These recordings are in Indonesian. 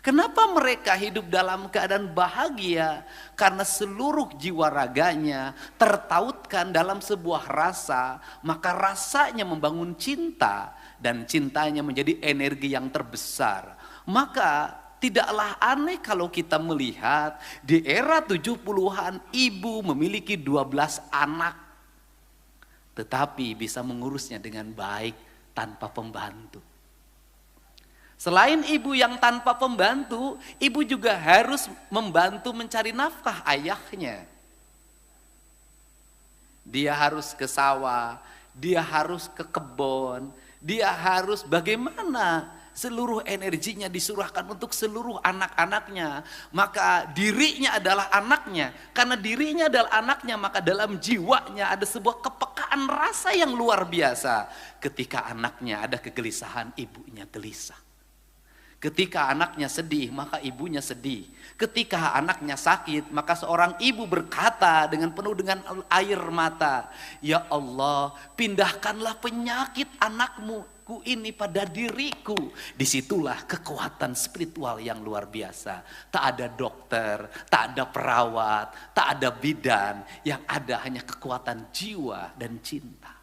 Kenapa mereka hidup dalam keadaan bahagia? Karena seluruh jiwa raganya tertautkan dalam sebuah rasa, maka rasanya membangun cinta dan cintanya menjadi energi yang terbesar. Maka tidaklah aneh kalau kita melihat di era 70-an ibu memiliki 12 anak, tetapi bisa mengurusnya dengan baik tanpa pembantu. Selain ibu yang tanpa pembantu, ibu juga harus membantu mencari nafkah ayahnya. Dia harus ke sawah, dia harus ke kebun, dia harus bagaimana seluruh energinya disurahkan untuk seluruh anak-anaknya. Maka dirinya adalah anaknya. Karena dirinya adalah anaknya, maka dalam jiwanya ada sebuah kepekaan rasa yang luar biasa. Ketika anaknya ada kegelisahan, ibunya gelisah. Ketika anaknya sedih, maka ibunya sedih. Ketika anaknya sakit, maka seorang ibu berkata dengan penuh dengan air mata, "Ya Allah, pindahkanlah penyakit anakmu ini pada diriku." Disitulah kekuatan spiritual yang luar biasa. Tak ada dokter, tak ada perawat, tak ada bidan. Yang ada hanya kekuatan jiwa dan cinta.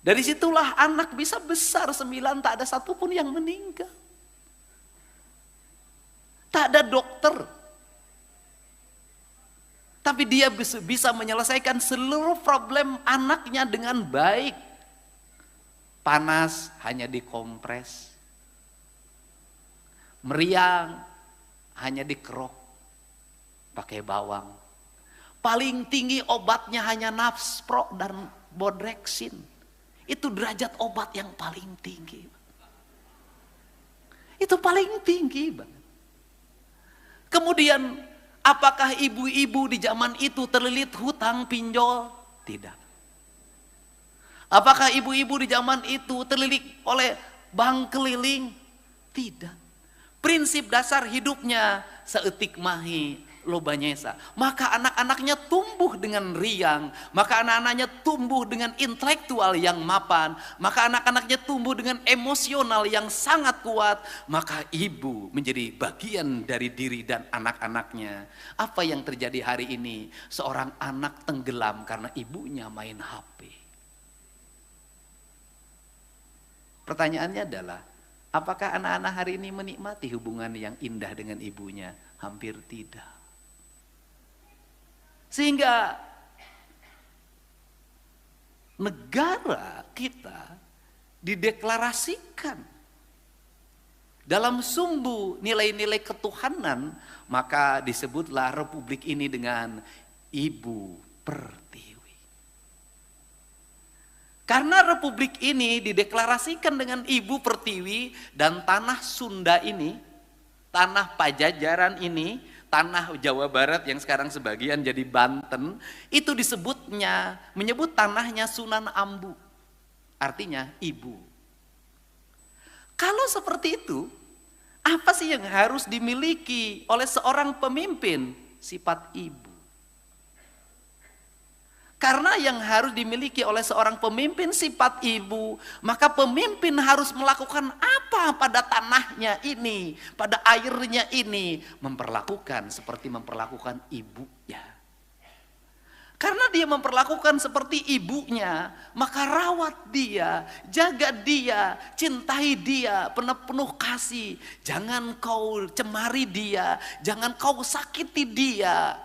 Dari situlah anak bisa besar 9, tak ada satupun yang meninggal. Tak ada dokter. Tapi dia bisa menyelesaikan seluruh problem anaknya dengan baik. Panas hanya dikompres. Meriang hanya dikerok pakai bawang. Paling tinggi obatnya hanya Nafspro dan Bodrexin. Itu derajat obat yang paling tinggi. Itu paling tinggi banget. Kemudian apakah ibu-ibu di zaman itu terlilit hutang pinjol? Tidak. Apakah ibu-ibu di zaman itu terlilit oleh bank keliling? Tidak. Prinsip dasar hidupnya seetik mahi lobanyesa. Maka anak-anaknya tumbuh dengan riang, maka anak-anaknya tumbuh dengan intelektual yang mapan, maka anak-anaknya tumbuh dengan emosional yang sangat kuat, maka ibu menjadi bagian dari diri dan anak-anaknya. Apa yang terjadi hari ini? Seorang anak tenggelam karena ibunya main HP. Pertanyaannya adalah, apakah anak-anak hari ini menikmati hubungan yang indah dengan ibunya? Hampir tidak. Sehingga negara kita dideklarasikan dalam sumbu nilai-nilai ketuhanan, maka disebutlah republik ini dengan Ibu Pertiwi. Karena republik ini dideklarasikan dengan Ibu Pertiwi, dan tanah Sunda ini, tanah Pajajaran ini, tanah Jawa Barat yang sekarang sebagian jadi Banten, itu menyebut tanahnya Sunan Ambu. Artinya ibu. Kalau seperti itu, apa sih yang harus dimiliki oleh seorang pemimpin? Sifat ibu. Karena yang harus dimiliki oleh seorang pemimpin sifat ibu, maka pemimpin harus melakukan apa pada tanahnya ini, pada airnya ini, memperlakukan seperti memperlakukan ibunya. Karena dia memperlakukan seperti ibunya, maka rawat dia, jaga dia, cintai dia, penuh kasih. Jangan kau cemari dia, jangan kau sakiti dia.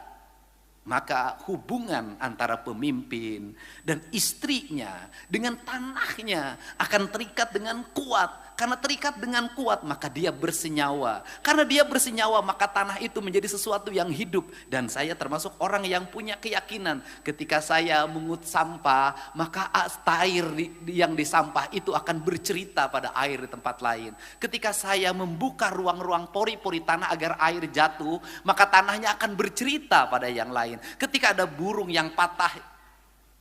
Maka hubungan antara pemimpin dan istrinya dengan tanahnya akan terikat dengan kuat. Karena terikat dengan kuat, maka dia bersenyawa. Karena dia bersenyawa, maka tanah itu menjadi sesuatu yang hidup. Dan saya termasuk orang yang punya keyakinan, ketika saya mengut sampah, maka air yang di sampah itu akan bercerita pada air di tempat lain. Ketika saya membuka ruang-ruang pori-pori tanah agar air jatuh, maka tanahnya akan bercerita pada yang lain. Ketika ada burung yang patah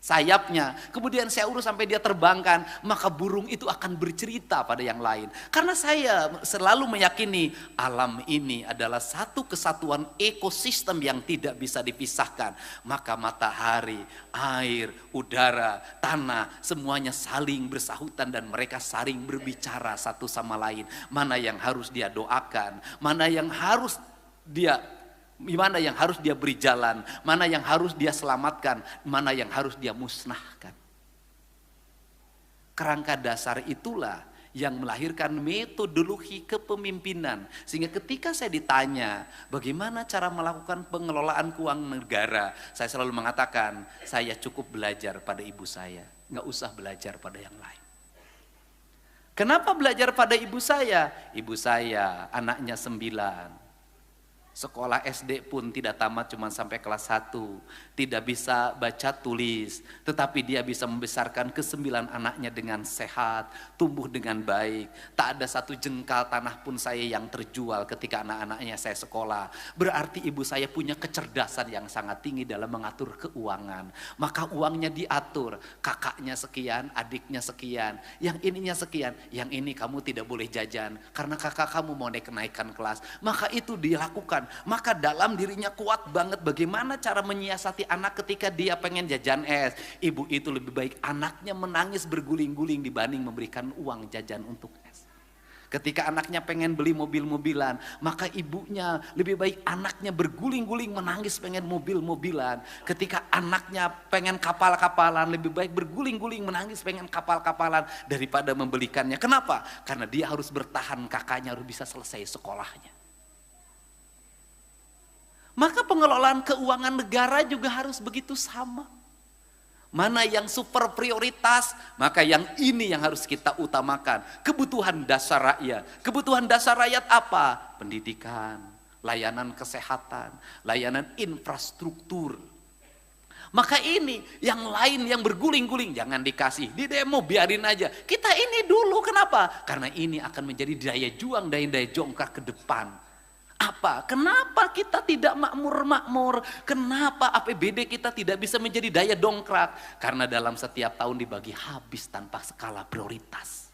sayapnya. Kemudian saya urus sampai dia terbangkan, maka burung itu akan bercerita pada yang lain. Karena saya selalu meyakini alam ini adalah satu kesatuan ekosistem yang tidak bisa dipisahkan. Maka matahari, air, udara, tanah, semuanya saling bersahutan dan mereka saling berbicara satu sama lain. Mana yang harus dia doakan, mana yang harus dia beri jalan, mana yang harus dia selamatkan, mana yang harus dia musnahkan. Kerangka dasar itulah yang melahirkan metodologi kepemimpinan. Sehingga ketika saya ditanya bagaimana cara melakukan pengelolaan keuangan negara, saya selalu mengatakan saya cukup belajar pada ibu saya, nggak usah belajar pada yang lain. Kenapa belajar pada ibu saya? Ibu saya anaknya 9. Sekolah SD pun tidak tamat, cuma sampai kelas 1. Tidak bisa baca tulis, tetapi dia bisa membesarkan ke-9 anaknya dengan sehat, tumbuh dengan baik. Tak ada satu jengkal tanah pun saya yang terjual ketika anak-anaknya saya sekolah. Berarti ibu saya punya kecerdasan yang sangat tinggi dalam mengatur keuangan. Maka uangnya diatur, kakaknya sekian, adiknya sekian, yang ininya sekian, yang ini kamu tidak boleh jajan karena kakak kamu mau naikkan kelas. Maka itu dilakukan. Maka dalam dirinya kuat banget bagaimana cara menyiasati anak ketika dia pengen jajan es. Ibu itu lebih baik anaknya menangis berguling-guling dibanding memberikan uang jajan untuk es. Ketika anaknya pengen beli mobil-mobilan, maka ibunya lebih baik anaknya berguling-guling menangis pengen mobil-mobilan. Ketika anaknya pengen kapal-kapalan, lebih baik berguling-guling menangis pengen kapal-kapalan daripada membelikannya. Kenapa? Karena dia harus bertahan, kakaknya harus bisa selesai sekolahnya. Maka pengelolaan keuangan negara juga harus begitu sama. Mana yang super prioritas, maka yang ini yang harus kita utamakan. Kebutuhan dasar rakyat. Kebutuhan dasar rakyat apa? Pendidikan, layanan kesehatan, layanan infrastruktur. Maka ini yang lain yang berguling-guling jangan dikasih, di demo biarin aja. Kita ini dulu, kenapa? Karena ini akan menjadi daya juang, daya jongkak ke depan. Apa? Kenapa kita tidak makmur-makmur? Kenapa APBD kita tidak bisa menjadi daya dongkrak? Karena dalam setiap tahun dibagi habis tanpa skala prioritas.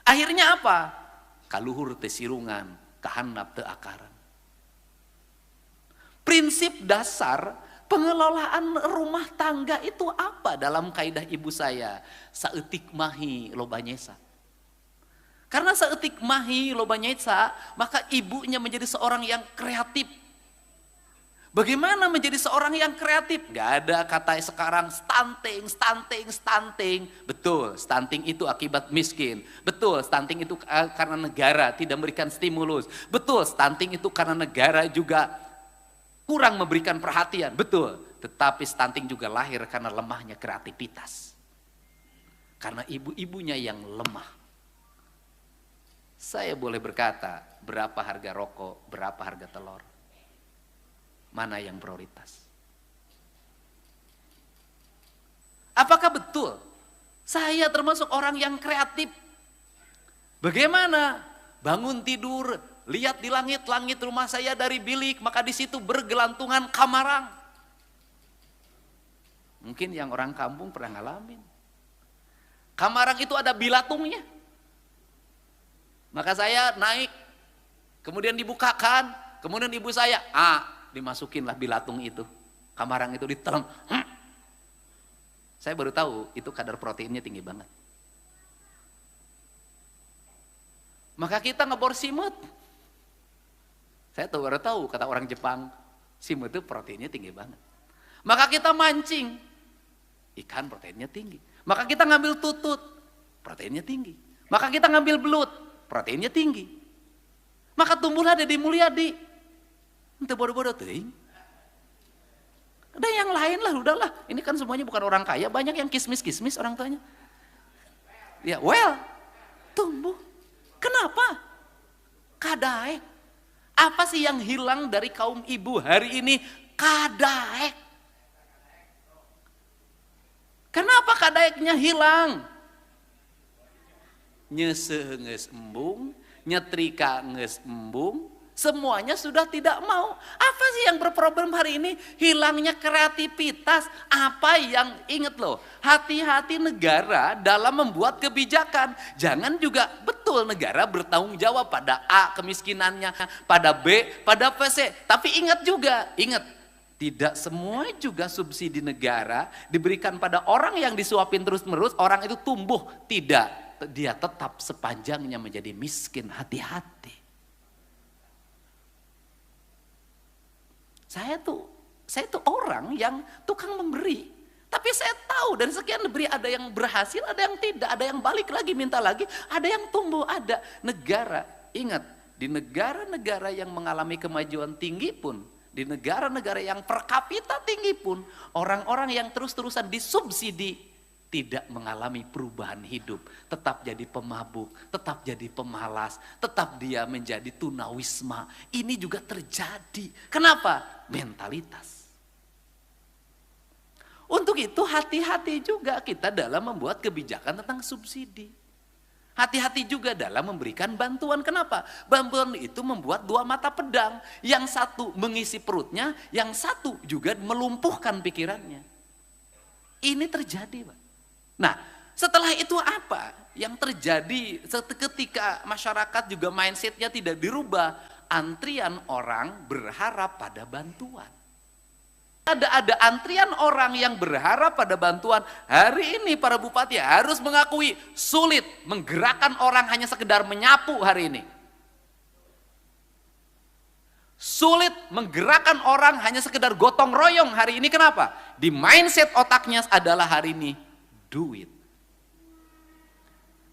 Akhirnya apa? Kaluhur teu sirungan, kahandap teu akaran. Prinsip dasar pengelolaan rumah tangga itu apa dalam kaidah ibu saya? Saeutik mahi loba nyesa. Karena saeutik mahi loba nyesa, maka ibunya menjadi seorang yang kreatif. Bagaimana menjadi seorang yang kreatif? Gak ada kata sekarang stunting. Betul, stunting itu akibat miskin. Betul, stunting itu karena negara tidak memberikan stimulus. Betul, stunting itu karena negara juga kurang memberikan perhatian. Betul, tetapi stunting juga lahir karena lemahnya kreativitas. Karena ibu-ibunya yang lemah. Saya boleh berkata, berapa harga rokok, berapa harga telur? Mana yang prioritas? Apakah betul saya termasuk orang yang kreatif? Bagaimana? Bangun tidur, lihat di langit rumah saya dari bilik, maka di situ bergelantungan kamarang. Mungkin yang orang kampung pernah ngalamin. Kamarang itu ada bilatungnya. Maka saya naik, kemudian dibukakan, kemudian ibu saya, dimasukinlah bilatung itu. Kamarang itu ditelan. Saya baru tahu itu kadar proteinnya tinggi banget. Maka kita ngebor simut. Saya baru tahu kata orang Jepang, simut itu proteinnya tinggi banget. Maka kita mancing, ikan proteinnya tinggi. Maka kita ngambil tutut, proteinnya tinggi. Maka kita ngambil belut, proteinnya tinggi. Maka tumbuhlah Deddy Mulyadi. Ente bodoh-bodoh teuing. Ada yang lain lah, udahlah. Ini kan semuanya bukan orang kaya, banyak yang kismis-kismis orang tuanya. Ya, tumbuh. Kenapa? Kadaek. Apa sih yang hilang dari kaum ibu hari ini? Kadaek. Kenapa kadaeknya hilang? Nyeseuh geus embung, nyetrika geus embung, Semuanya sudah tidak mau. Apa sih yang berproblem hari ini? Hilangnya kreativitas. Apa yang, ingat loh, hati-hati negara dalam membuat kebijakan. Jangan juga betul negara bertanggung jawab pada A kemiskinannya, pada B, pada C. Tapi ingat juga, tidak semua juga subsidi negara diberikan pada orang yang disuapin terus-menerus, orang itu tumbuh. Tidak, dia tetap sepanjangnya menjadi miskin. Hati-hati. Saya tuh orang yang tukang memberi. Tapi saya tahu dari sekian diberi ada yang berhasil, ada yang tidak, ada yang balik lagi minta lagi, ada yang tumbuh, ada negara. Ingat, di negara-negara yang mengalami kemajuan tinggi pun, di negara-negara yang per kapita tinggi pun, orang-orang yang terus-terusan disubsidi tidak mengalami perubahan hidup, tetap jadi pemabuk, tetap jadi pemalas, tetap dia menjadi tunawisma. Ini juga terjadi. Kenapa? Mentalitas. Untuk itu hati-hati juga kita dalam membuat kebijakan tentang subsidi. Hati-hati juga dalam memberikan bantuan. Kenapa? Bantuan itu membuat dua mata pedang. Yang satu mengisi perutnya, yang satu juga melumpuhkan pikirannya. Ini terjadi, Pak. Nah, setelah itu apa yang terjadi ketika masyarakat juga mindsetnya tidak dirubah? Antrian orang berharap pada bantuan. Ada antrian orang yang berharap pada bantuan. Hari ini para bupati harus mengakui sulit menggerakkan orang hanya sekedar menyapu hari ini. Sulit menggerakkan orang hanya sekedar gotong royong hari ini. Kenapa? Di mindset otaknya adalah hari ini duit.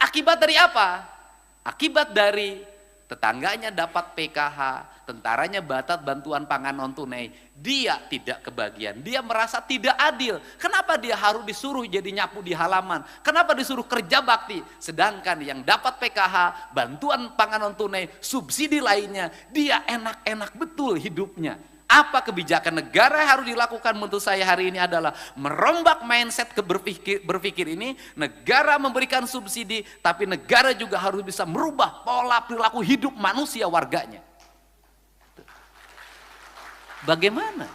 Akibat dari apa? Akibat dari tetangganya dapat PKH, tentaranya dapat bantuan pangan non tunai, dia tidak kebagian, dia merasa tidak adil. Kenapa dia harus disuruh jadi nyapu di halaman? Kenapa disuruh kerja bakti? Sedangkan yang dapat PKH, bantuan pangan non tunai, subsidi lainnya, dia enak-enak betul hidupnya. Apa kebijakan negara harus dilakukan menurut saya hari ini adalah merombak mindset berpikir ini. Negara memberikan subsidi, tapi negara juga harus bisa merubah pola perilaku hidup manusia warganya. Bagaimana?